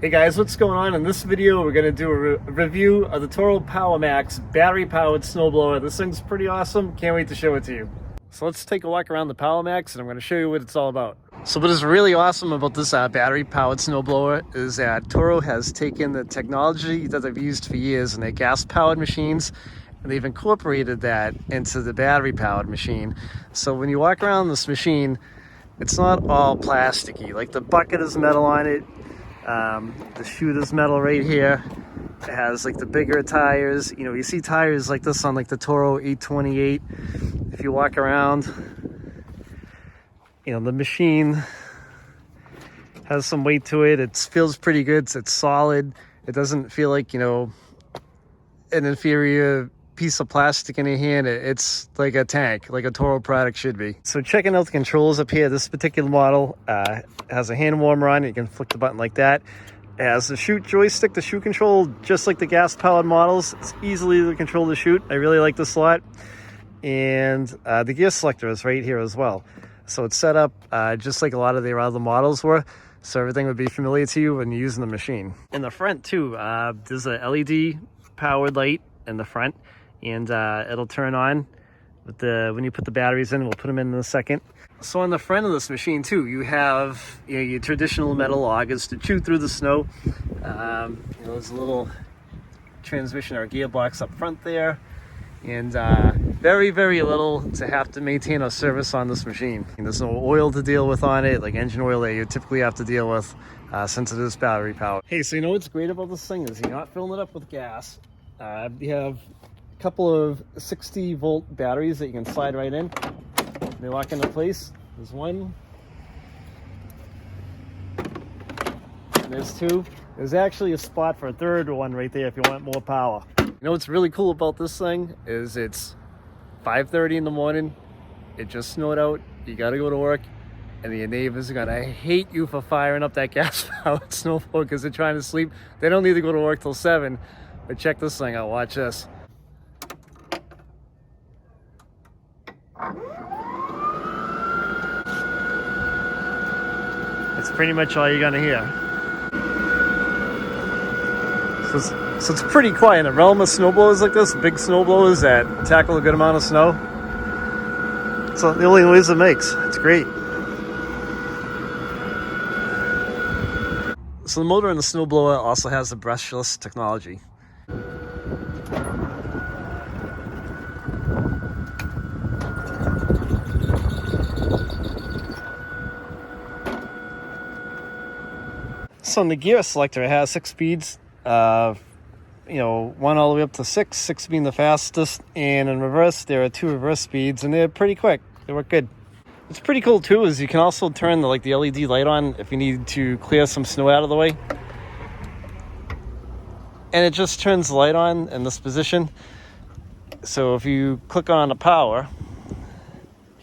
Hey guys, what's going on? In this video, we're going to do a review of the Toro Power Max battery-powered snowblower. This thing's pretty awesome. Can't wait to show it to you. So let's take a walk around the Power Max, and I'm going to show you what it's all about. So what is really awesome about this battery-powered snowblower is that Toro has taken the technology that they've used for years in their gas-powered machines, and they've incorporated that into the battery-powered machine. So when you walk around this machine, it's not all plasticky. Like the bucket is metal on it. The chute is metal right here. It has like the bigger tires. You know, you see tires like this on like the Toro 828. If you walk around, you know, the machine has some weight to it. It feels pretty good. It's solid. It doesn't feel like, you know, an inferior piece of plastic in your hand. It's like a tank, like a Toro product should be. So checking out the controls up here, this particular model has a hand warmer on it. You can flick the button like that. It has the chute joystick, the chute control, just like the gas powered models. It's easily to control the chute. I really like this a lot. And the gear selector is right here as well. So it's set up just like a lot of the other models were. So everything would be familiar to you when you're using the machine. In the front too, there's a LED powered light in the front. And it'll turn on with when you put the batteries in. We'll put them in a second. So on the front of this machine too, you have, you know, your traditional metal augers to chew through the snow. You know, there's a little transmission or gearbox up front there, and very, very little to have to maintain or service on this machine. And there's no oil to deal with on it, like engine oil that you typically have to deal with since it is battery powered. Hey, so you know what's great about this thing is you're not filling it up with gas. You have couple of 60 volt batteries that you can slide right in. They lock into place. There's one. And there's two. There's actually a spot for a third one right there if you want more power. You know what's really cool about this thing is it's 5:30 in the morning. It just snowed out. You gotta go to work. And your neighbors are gonna hate you for firing up that gas-powered snowblower because they're trying to sleep. They don't need to go to work till 7. But check this thing out. Watch this. It's pretty much all you're gonna hear. So it's pretty quiet. In a realm of snowblowers like this, big snowblowers that tackle a good amount of snow, it's the only noise it makes. It's great. So the motor in the snowblower also has the brushless technology. So in the gear selector, it has 6 speeds, you know, 1 all the way up to 6 being the fastest. And in reverse, there are 2 reverse speeds, and they're pretty quick. They work good. What's pretty cool too is you can also turn the LED light on if you need to clear some snow out of the way. And it just turns the light on in this position. So if you click on the power,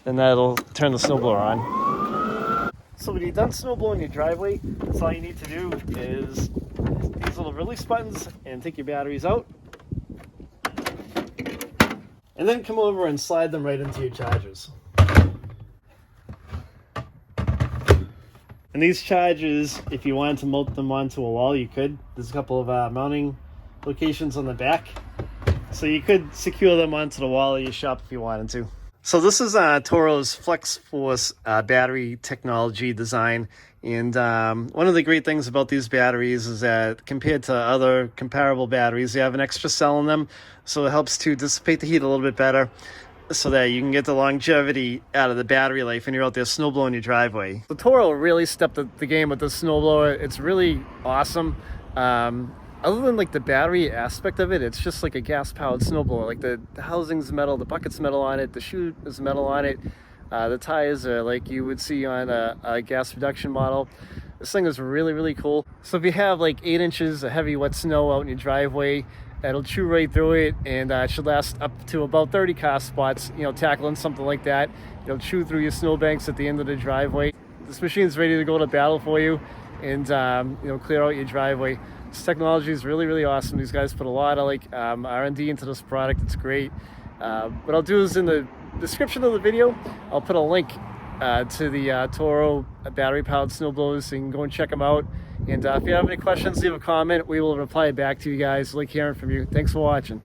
then that'll turn the snowblower on. So when you're done snowblowing your driveway, that's all you need to do is these little release buttons and take your batteries out. And then come over and slide them right into your chargers. And these chargers, if you wanted to mount them onto a wall, you could. There's a couple of mounting locations on the back. So you could secure them onto the wall of your shop if you wanted to. So this is Toro's Flex Force battery technology design. And one of the great things about these batteries is that compared to other comparable batteries, they have an extra cell in them. So it helps to dissipate the heat a little bit better so that you can get the longevity out of the battery life when you're out there snowblowing your driveway. The Toro really stepped up the game with this snowblower. It's really awesome. Other than like the battery aspect of it, it's just like a gas-powered snowblower. Like the housing's metal, the bucket's metal on it, the chute is metal on it. The tires are like you would see on a gas reduction model. This thing is really, really cool. So if you have like 8 inches of heavy wet snow out in your driveway, it'll chew right through it, and it should last up to about 30 car spots, you know, tackling something like that. It'll chew through your snowbanks at the end of the driveway. This machine's ready to go to battle for you and, you know, clear out your driveway. This technology is really, really awesome. These guys put a lot of like R&D into this product. It's great. What I'll do is in the description of the video, I'll put a link to the Toro battery-powered snowblowers, so you can go and check them out. And if you have any questions, leave a comment. We will reply back to you guys. Like hearing from you. Thanks for watching.